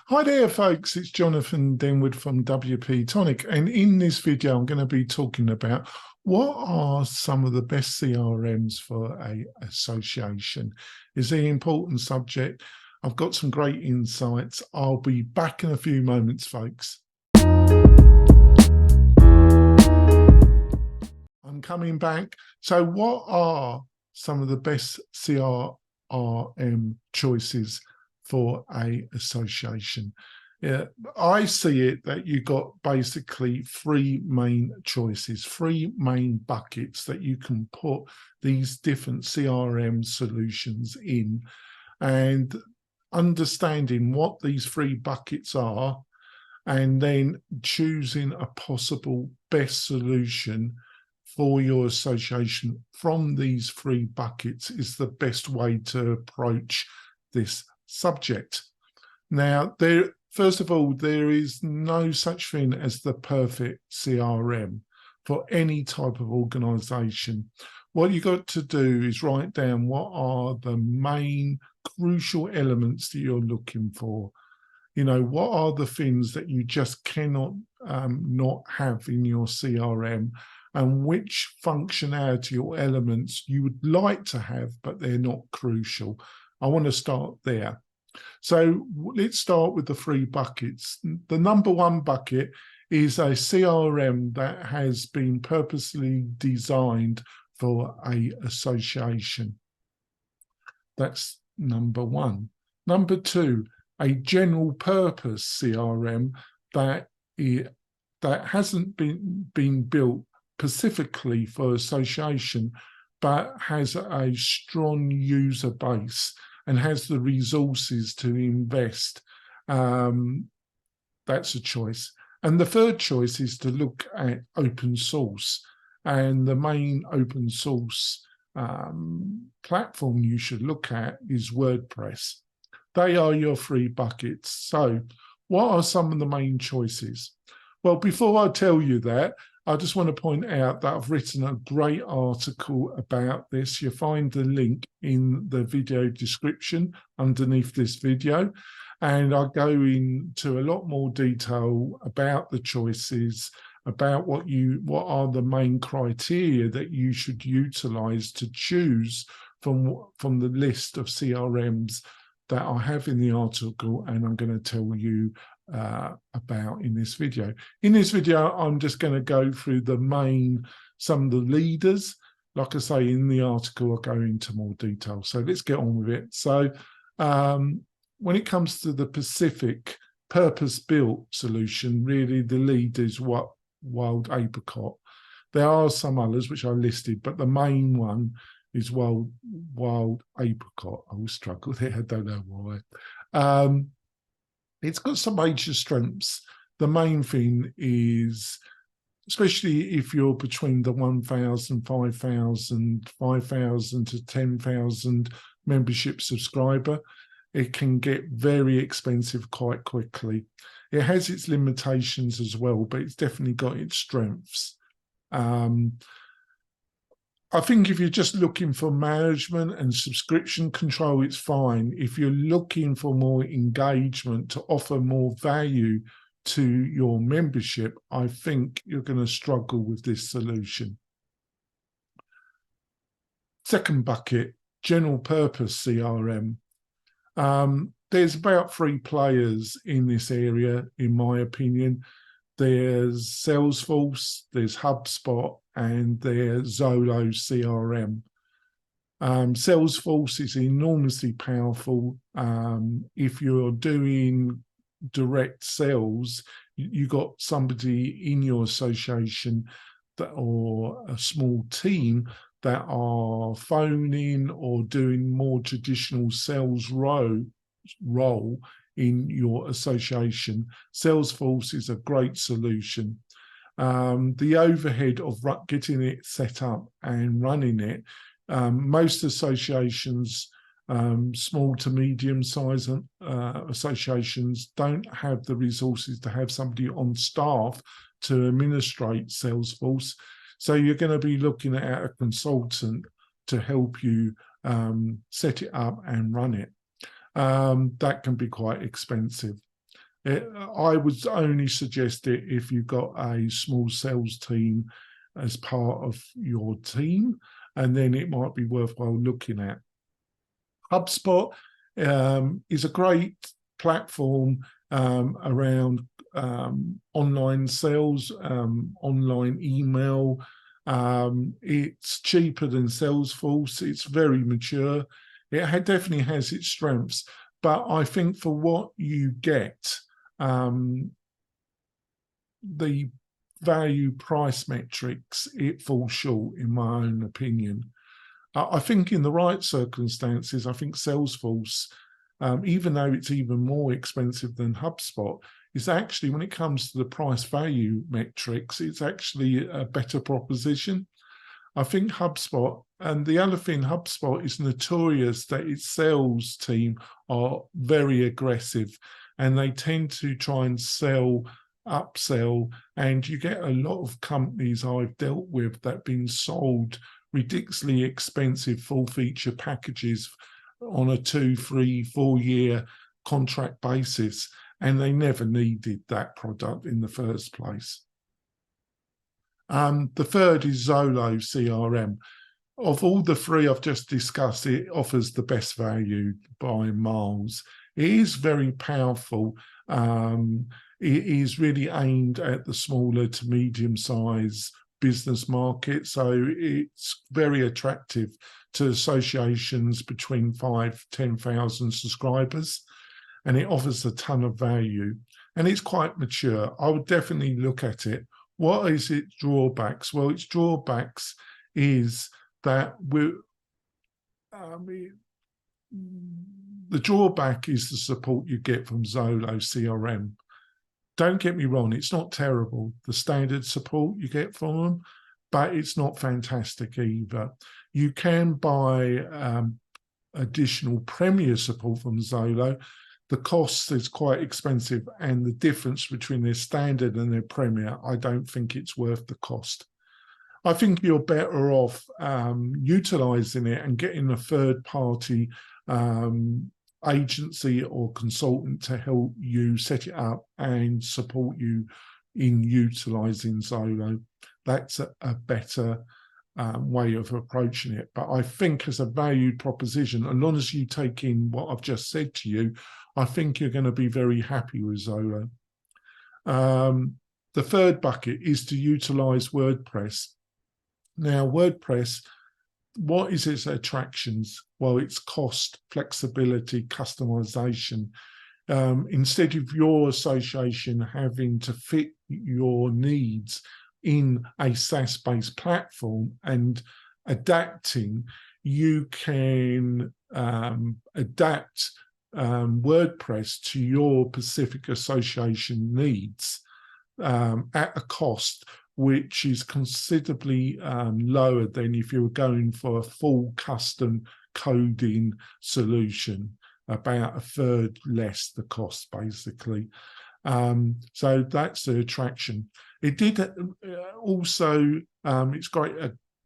Hi there, folks. It's Jonathan Denwood from WP-Tonic, and in this video, I'm going to be talking about what are some of the best CRMs for a association. It's an important subject. I've got some great insights. I'll be back in a few moments, folks. I'm coming back. So, what are some of the best CRM choices for a association? Yeah, I see it that you got basically three main choices, three main buckets that you can put these different CRM solutions in, and understanding what these three buckets are, and then choosing a possible best solution for your association from these three buckets is the best way to approach this subject. Now, first of all, there is no such thing as the perfect CRM for any type of organization. What you got to do is write down what are the main crucial elements that you're looking for. You know, what are the things that you just cannot not have in your CRM, and which functionality or elements you would like to have, but they're not crucial. I want to start there. So let's start with the three buckets. The number one bucket is a CRM that has been purposely designed for an association. That's number one. Number two, a general purpose CRM that hasn't been built specifically for association, but has a strong user base and has the resources to invest. That's a choice. And the third choice is to look at open source. And the main open source platform you should look at is WordPress. They are your three buckets. So what are some of the main choices? Well, before I tell you that, I just want to point out that I've written a great article about this. You'll find the link in the video description underneath this video. And I go into a lot more detail about the choices, about what are the main criteria that you should utilize to choose from the list of CRMs that I have in the article, and I'm going to tell you about in this video. In this video, I'm just going to go through some of the leaders. Like I say, in the article, I'll go into more detail. So let's get on with it. So when it comes to the Pacific purpose-built solution, really the lead is Wild Apricot. There are some others which I listed, but the main one is Wild Apricot. I will struggle there, I don't know why. It's got some major strengths. The main thing is, especially if you're between the 1,000, 5,000, 5,000 to 10,000 membership subscriber, it can get very expensive quite quickly. It has its limitations as well, but it's definitely got its strengths. I think if you're just looking for management and subscription control, it's fine. If you're looking for more engagement to offer more value to your membership, I think you're going to struggle with this solution. Second bucket, general purpose CRM. There's about 3 players in this area, in my opinion. There's Salesforce, there's HubSpot, and there's Zolo CRM. Salesforce is enormously powerful. If you're doing direct sales, you got somebody in your association or a small team that are phoning or doing more traditional sales role in your association. Salesforce is a great solution. The overhead of getting it set up and running it, most associations, small to medium-sized associations, don't have the resources to have somebody on staff to administrate Salesforce. So you're going to be looking at a consultant to help you set it up and run it. That can be quite expensive. I would only suggest it if you've got a small sales team as part of your team, and then it might be worthwhile looking at. HubSpot is a great platform around online sales, online email. It's cheaper than Salesforce. It's very mature. It definitely has its strengths, but I think for what you get, the value price metrics, it falls short, in my own opinion. I think in the right circumstances, I think Salesforce, even though it's even more expensive than HubSpot, is actually, when it comes to the price value metrics, it's actually a better proposition. I think HubSpot, and the other thing, HubSpot is notorious that its sales team are very aggressive, and they tend to try and upsell, and you get a lot of companies I've dealt with that have been sold ridiculously expensive full feature packages on a 2, 3, 4 year contract basis, and they never needed that product in the first place. The third is Zolo CRM. Of all the three I've just discussed, it offers the best value by miles. It is very powerful. It is really aimed at the smaller to medium size business market, so it's very attractive to associations between 5,000-10,000 subscribers, and it offers a ton of value, and it's quite mature. I would definitely look at it. What is its drawbacks? Well, its drawbacks is that the drawback is the support you get from Zolo CRM. Don't get me wrong, it's not terrible, the standard support you get from them, but it's not fantastic either. You can buy additional Premier support from Zolo. The cost is quite expensive, and the difference between their standard and their Premier, I don't think it's worth the cost. I think you're better off utilising it and getting a third-party agency or consultant to help you set it up and support you in utilising Zolo. That's a better way of approaching it. But I think as a valued proposition, as long as you take in what I've just said to you, I think you're going to be very happy with Zolo. The third bucket is to utilise WordPress. Now, WordPress, what is its attractions? Well, it's cost, flexibility, customization. Instead of your association having to fit your needs in a SaaS-based platform and adapting, you can adapt WordPress to your Pacific Association needs at a cost which is considerably lower than if you were going for a full custom coding solution, about a third less the cost, basically. So that's the attraction. It did also, it's great,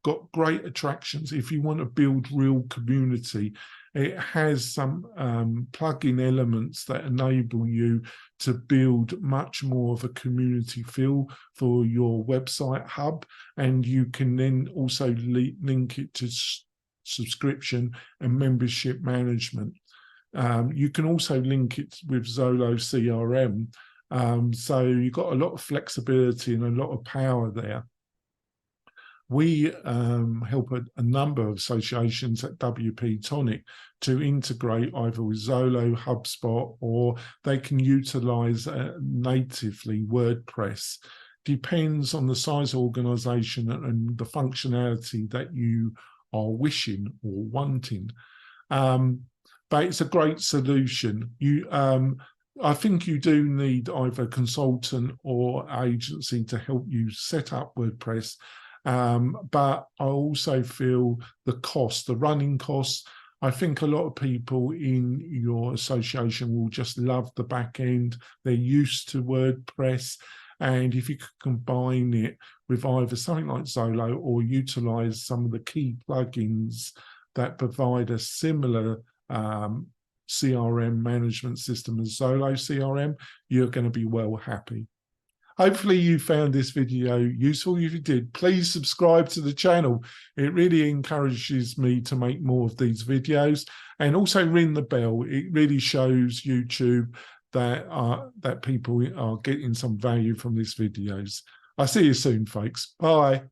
got great attractions if you want to build real community. It has some plug-in elements that enable you to build much more of a community feel for your website hub, and you can then also link it to subscription and membership management. You can also link it with Zolo CRM, so you've got a lot of flexibility and a lot of power there. We help a number of associations at WP-Tonic to integrate either with Zolo, HubSpot, or they can utilize natively WordPress. Depends on the size of organization and the functionality that you are wishing or wanting. But it's a great solution. I think you do need either a consultant or agency to help you set up WordPress. But I also feel the cost, the running costs, I think a lot of people in your association will just love the back end. They're used to WordPress. And if you could combine it with either something like Zolo or utilize some of the key plugins that provide a similar CRM management system as Zolo CRM, you're going to be well happy. Hopefully you found this video useful. If you did, please subscribe to the channel. It really encourages me to make more of these videos, and also ring the bell. It really shows YouTube that people are getting some value from these videos. I'll see you soon, folks. Bye.